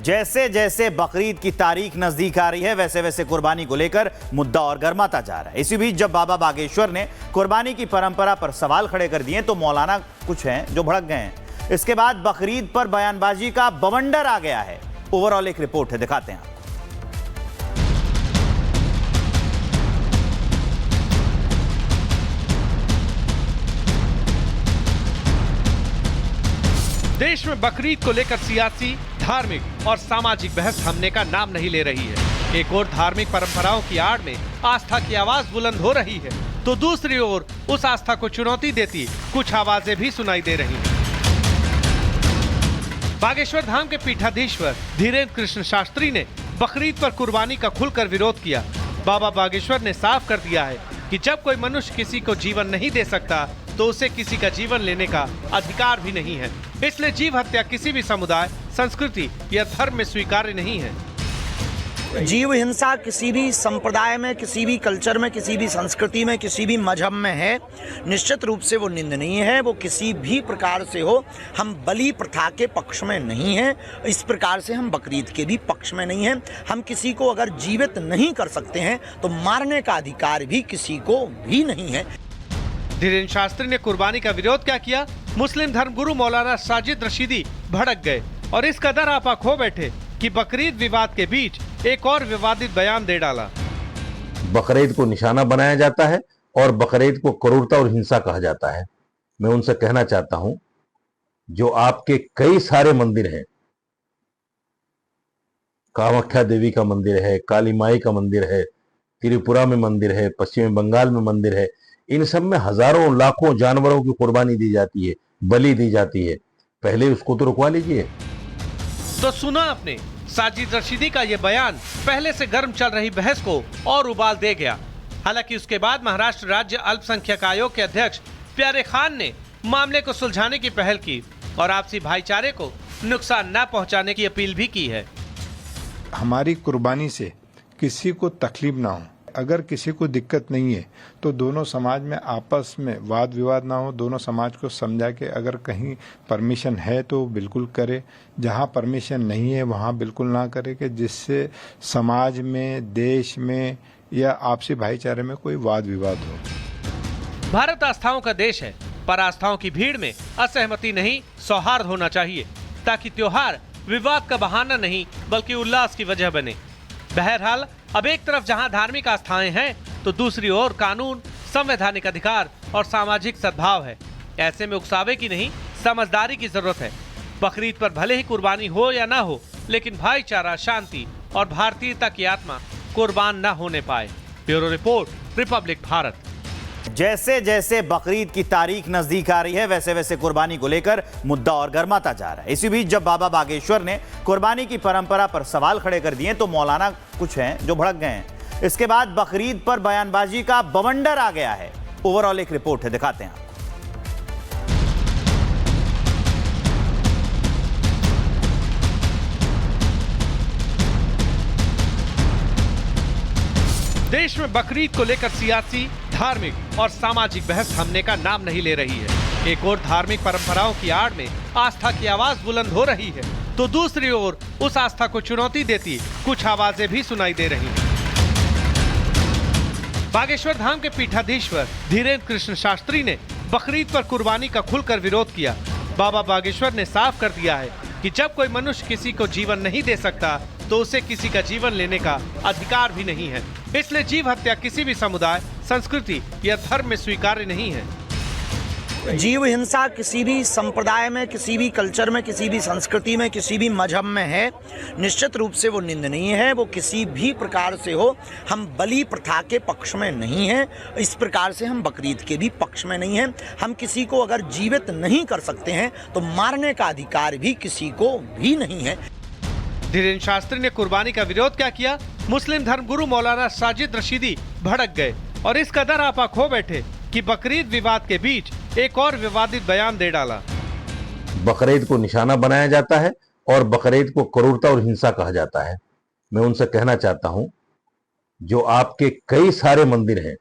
जैसे जैसे बकरीद की तारीख नजदीक आ रही है वैसे वैसे कुर्बानी को लेकर मुद्दा और गर्माता जा रहा है। इसी बीच जब बाबा बागेश्वर ने कुर्बानी की परंपरा पर सवाल खड़े कर दिए तो मौलाना कुछ हैं जो भड़क गए हैं। इसके बाद बकरीद पर बयानबाजी का बवंडर आ गया है। ओवरऑल एक रिपोर्ट है, दिखाते हैं। देश में बकरीद को लेकर सियासी, धार्मिक और सामाजिक बहस थमने का नाम नहीं ले रही है। एक ओर धार्मिक परंपराओं की आड़ में आस्था की आवाज बुलंद हो रही है, तो दूसरी ओर उस आस्था को चुनौती देती कुछ आवाजें भी सुनाई दे रही हैं। बागेश्वर धाम के पीठाधीश्वर धीरेन्द्र कृष्ण शास्त्री ने बकरीद पर कुर्बानी का खुलकर विरोध किया। बाबा बागेश्वर ने साफ कर दिया है कि जब कोई मनुष्य किसी को जीवन नहीं दे सकता तो उसे किसी का जीवन लेने का अधिकार भी नहीं है। इसलिए जीव हत्या किसी भी समुदाय, संस्कृति या धर्म में स्वीकार्य नहीं है। जीव हिंसा किसी भी संप्रदाय में, किसी भी कल्चर में, किसी भी संस्कृति में, किसी भी मजहब में है, निश्चित रूप से वो निंदनीय है। वो किसी भी प्रकार से हो, हम बलि प्रथा के पक्ष में नहीं हैं। इस प्रकार से हम बकरीद के भी पक्ष में नहीं हैं। हम किसी को अगर जीवित नहीं कर सकते हैं तो मारने का अधिकार भी किसी को भी नहीं है। धीरेन्द्र शास्त्री ने कुर्बानी का विरोध क्या किया? मुस्लिम धर्मगुरु मौलाना साजिद रशीदी भड़क गए और इस कदर आपा खो बैठे कि बकरीद विवाद के बीच एक और विवादित बयान दे डाला। बकरीद को निशाना बनाया जाता है और बकरीद को क्रूरता और हिंसा कहा जाता है। मैं उनसे कहना चाहता हूं, जो आपके कई सारे मंदिर हैं, कामाख्या देवी का मंदिर है, काली माई का मंदिर है, त्रिपुरा में मंदिर है, पश्चिम बंगाल में मंदिर है, इन सब में हजारों लाखों जानवरों की कुर्बानी दी जाती है, बलि दी जाती है। पहले उसको तो रुकवा लीजिए। तो सुना आपने, साजिद रशीदी का ये बयान पहले से गर्म चल रही बहस को और उबाल दे गया। हालांकि उसके बाद महाराष्ट्र राज्य अल्पसंख्यक आयोग के अध्यक्ष प्यारे खान ने मामले को सुलझाने की पहल की और आपसी भाईचारे को नुकसान न पहुंचाने की अपील भी की है। हमारी कुर्बानी से किसी को तकलीफ ना हो, अगर किसी को दिक्कत नहीं है तो दोनों समाज में आपस में वाद विवाद ना हो। दोनों समाज को समझा के अगर कहीं परमिशन है तो बिल्कुल करे, जहां परमिशन नहीं है वहां बिल्कुल ना करे, कि जिससे समाज में, देश में या आपसी भाईचारे में कोई वाद विवाद हो। भारत आस्थाओं का देश है, पर आस्थाओं की भीड़ में असहमति नहीं, सौहार्द होना चाहिए, ताकि त्योहार विवाद का बहाना नहीं बल्कि उल्लास की वजह बने। बहरहाल अब एक तरफ जहां धार्मिक आस्थाएं हैं तो दूसरी ओर कानून, संवैधानिक अधिकार और सामाजिक सद्भाव है। ऐसे में उकसावे की नहीं, समझदारी की जरूरत है। बकरीद पर भले ही कुर्बानी हो या ना हो, लेकिन भाईचारा, शांति और भारतीयता की आत्मा कुर्बान न होने पाए। Bureau report, Republic Bharat. जैसे जैसे बकरीद की तारीख नजदीक आ रही है वैसे वैसे कुर्बानी को लेकर मुद्दा और गर्माता जा रहा है। इसी बीच जब बाबा बागेश्वर ने कुर्बानी की परंपरा पर सवाल खड़े कर दिए तो मौलाना कुछ हैं जो भड़क गए हैं। इसके बाद बकरीद पर बयानबाजी का बवंडर आ गया है। ओवरऑल एक रिपोर्ट है, दिखाते हैं। देश में बकरीद को लेकर सियासी, धार्मिक और सामाजिक बहस थमने का नाम नहीं ले रही है। एक ओर धार्मिक परंपराओं की आड़ में आस्था की आवाज बुलंद हो रही है, तो दूसरी ओर उस आस्था को चुनौती देती कुछ आवाजें भी सुनाई दे रही हैं। बागेश्वर धाम के पीठाधीश्वर धीरेन्द्र कृष्ण शास्त्री ने बकरीद पर कुर्बानी का खुलकर विरोध किया। बाबा बागेश्वर ने साफ कर दिया है कि जब कोई मनुष्य किसी को जीवन नहीं दे सकता तो उसे किसी का जीवन लेने का अधिकार भी नहीं है। इसलिए जीव हत्या किसी भी समुदाय, संस्कृति या धर्म में स्वीकार्य नहीं है। जीव हिंसा किसी भी संप्रदाय में, किसी भी कल्चर में, किसी भी संस्कृति में, किसी भी मजहब में है, निश्चित रूप से वो निंदनीय है। वो किसी भी प्रकार से हो, हम बलि प्रथा के पक्ष में नहीं हैं। इस प्रकार से हम बकरीद के भी पक्ष में नहीं हैं। हम किसी को अगर जीवित नहीं कर सकते हैं तो मारने का अधिकार भी किसी को भी नहीं है। धीरेन्द्र शास्त्री ने कुर्बानी का विरोध क्या किया? मुस्लिम धर्मगुरु मौलाना साजिद रशीदी भड़क गए और इस कदर आपा खो बैठे कि बकरीद विवाद के बीच एक और विवादित बयान दे डाला। बकरीद को निशाना बनाया जाता है और बकरीद को क्रूरता और हिंसा कहा जाता है। मैं उनसे कहना चाहता हूं, जो आपके कई सारे मंदिर हैं,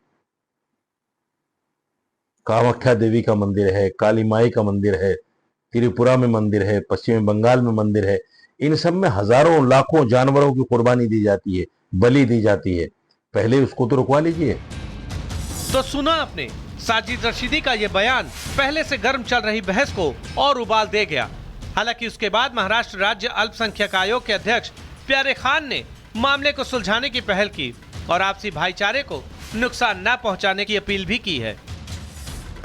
कामाख्या देवी का मंदिर है, काली माई का मंदिर है, त्रिपुरा में मंदिर है, पश्चिम बंगाल में मंदिर है, इन सब में हजारों लाखों जानवरों की कुर्बानी दी जाती है, बलि दी जाती है। पहले उसको तो रुकवा लीजिए। तो सुना आपने साजिद रशीदी का ये बयान पहले से गर्म चल रही बहस को और उबाल दे गया। हालांकि उसके बाद महाराष्ट्र राज्य अल्पसंख्यक आयोग के अध्यक्ष प्यारे खान ने मामले को सुलझाने की पहल की और आपसी भाईचारे को नुकसान न पहुंचाने की अपील भी की है।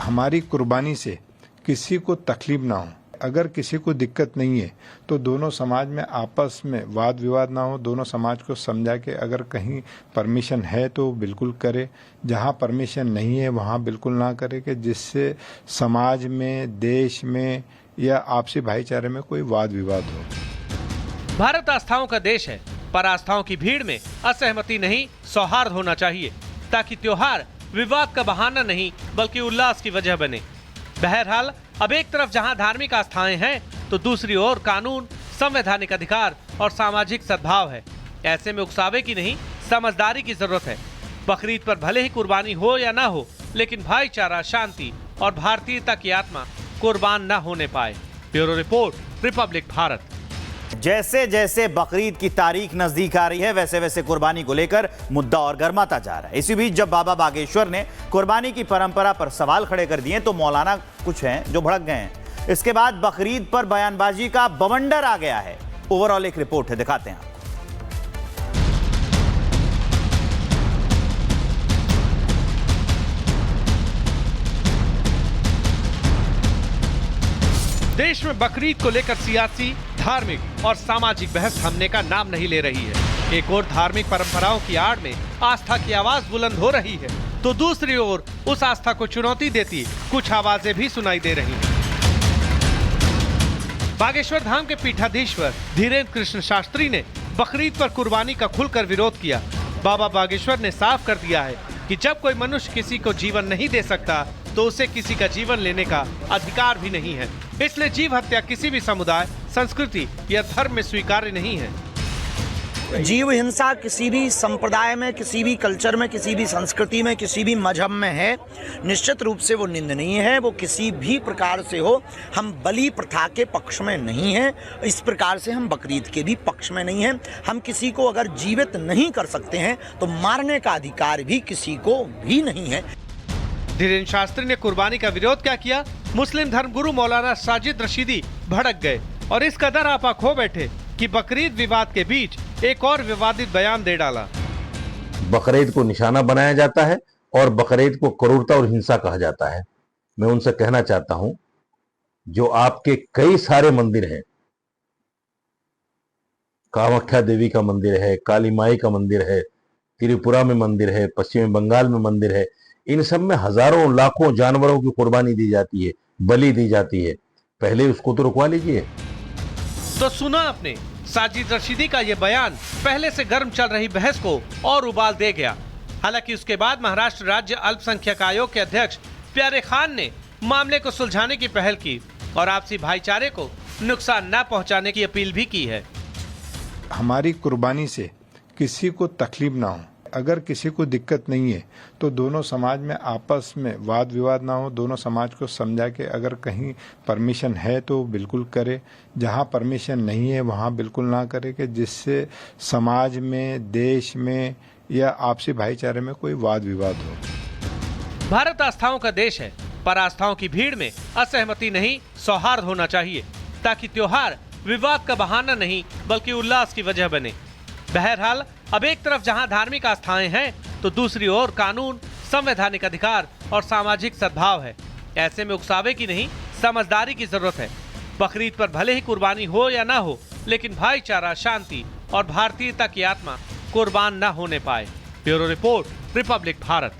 हमारी कुर्बानी से किसी को तकलीफ ना हो, अगर किसी को दिक्कत नहीं है तो दोनों समाज में आपस में वाद विवाद ना हो, दोनों समाज को समझा के अगर कहीं परमिशन है तो बिल्कुल करे, जहां परमिशन नहीं है वहां बिल्कुल ना करे, कि जिससे समाज में, देश में या आपसी भाईचारे में कोई वाद विवाद हो। भारत आस्थाओं का देश है, पर आस्थाओं की भीड़ में असहमति नहीं, सौहार्द होना चाहिए, ताकि त्योहार विवाद का बहाना नहीं बल्कि उल्लास की वजह बने। बहरहाल अब एक तरफ जहां धार्मिक आस्थाएं हैं तो दूसरी ओर कानून, संवैधानिक अधिकार और सामाजिक सद्भाव है। ऐसे में उकसावे की नहीं, समझदारी की जरूरत है। बकरीद पर भले ही कुर्बानी हो या ना हो, लेकिन भाईचारा, शांति और भारतीयता की आत्मा कुर्बान न होने पाए। Bureau report, Republic Bharat. जैसे जैसे बकरीद की तारीख नजदीक आ रही है, वैसे वैसे कुर्बानी को लेकर मुद्दा और गर्माता जा रहा है। इसी बीच जब बाबा बागेश्वर ने कुर्बानी की परंपरा पर सवाल खड़े कर दिए तो मौलाना कुछ हैं जो भड़क गए हैं। इसके बाद बकरीद पर बयानबाजी का बवंडर आ गया है। ओवरऑल एक रिपोर्ट है, दिखाते हैं आपको। देश में बकरीद को लेकर सियासी, धार्मिक और सामाजिक बहस थमने का नाम नहीं ले रही है। एक ओर धार्मिक परंपराओं की आड़ में आस्था की आवाज बुलंद हो रही है, तो दूसरी ओर उस आस्था को चुनौती देती कुछ आवाजें भी सुनाई दे रही हैं। बागेश्वर धाम के पीठाधीश्वर धीरेन्द्र कृष्ण शास्त्री ने बकरीद पर कुर्बानी का खुलकर विरोध किया। बाबा बागेश्वर ने साफ कर दिया है कि जब कोई मनुष्य किसी को जीवन नहीं दे सकता तो उसे किसी का जीवन लेने का अधिकार भी नहीं है। इसलिए जीव हत्या किसी भी समुदाय, संस्कृति या धर्म में स्वीकार्य नहीं है। जीव हिंसा किसी भी संप्रदाय में, किसी भी कल्चर में, किसी भी संस्कृति में, किसी भी मजहब में है, निश्चित रूप से वो निंदनीय है। वो किसी भी प्रकार से हो, हम बलि प्रथा के पक्ष में नहीं हैं। इस प्रकार से हम बकरीद के भी पक्ष में नहीं हैं। हम किसी को अगर जीवित नहीं कर सकते हैं तो मारने का अधिकार भी किसी को भी नहीं है। धीरेन्द्र शास्त्री ने कुर्बानी का विरोध क्या किया? मुस्लिम धर्मगुरु मौलाना साजिद रशीदी भड़क गए और इस कदर आपा खो बैठे कि बकरीद विवाद के बीच एक और विवादित बयान दे डाला। बकरीद को निशाना बनाया जाता है और बकरीद को क्रूरता और हिंसा कहा जाता है। मैं उनसे कहना चाहता हूं, जो आपके कई सारे मंदिर हैं, कामाख्या देवी का मंदिर है, काली माई का मंदिर है, त्रिपुरा में मंदिर है, पश्चिम बंगाल में मंदिर है, इन सब में हजारों लाखों जानवरों की कुर्बानी दी जाती है, बलि दी जाती है। पहले उसको तो रुकवा लीजिए। तो सुना आपने साजिद रशीदी का ये बयान पहले से गर्म चल रही बहस को और उबाल दे गया। हालांकि उसके बाद महाराष्ट्र राज्य अल्पसंख्यक आयोग के अध्यक्ष प्यारे खान ने मामले को सुलझाने की पहल की और आपसी भाईचारे को नुकसान न पहुंचाने की अपील भी की है। हमारी कुर्बानी से किसी को तकलीफ ना हो, अगर किसी को दिक्कत नहीं है तो दोनों समाज में आपस में वाद विवाद ना हो, दोनों समाज को समझा के अगर कहीं परमिशन है तो बिल्कुल करे, जहां परमिशन नहीं है वहां बिल्कुल ना करे, कि जिससे समाज में, देश में या आपसी भाईचारे में कोई वाद विवाद हो। भारत आस्थाओं का देश है, पर आस्थाओं की भीड़ में असहमति नहीं, सौहार्द होना चाहिए, ताकि त्योहार विवाद का बहाना नहीं बल्कि उल्लास की वजह बने। बहरहाल अब एक तरफ जहां धार्मिक आस्थाएं हैं तो दूसरी ओर कानून, संवैधानिक अधिकार और सामाजिक सद्भाव है। ऐसे में उकसावे की नहीं, समझदारी की जरूरत है। बकरीद पर भले ही कुर्बानी हो या ना हो, लेकिन भाईचारा, शांति और भारतीयता की आत्मा कुर्बान न होने पाए। Bureau report, Republic Bharat.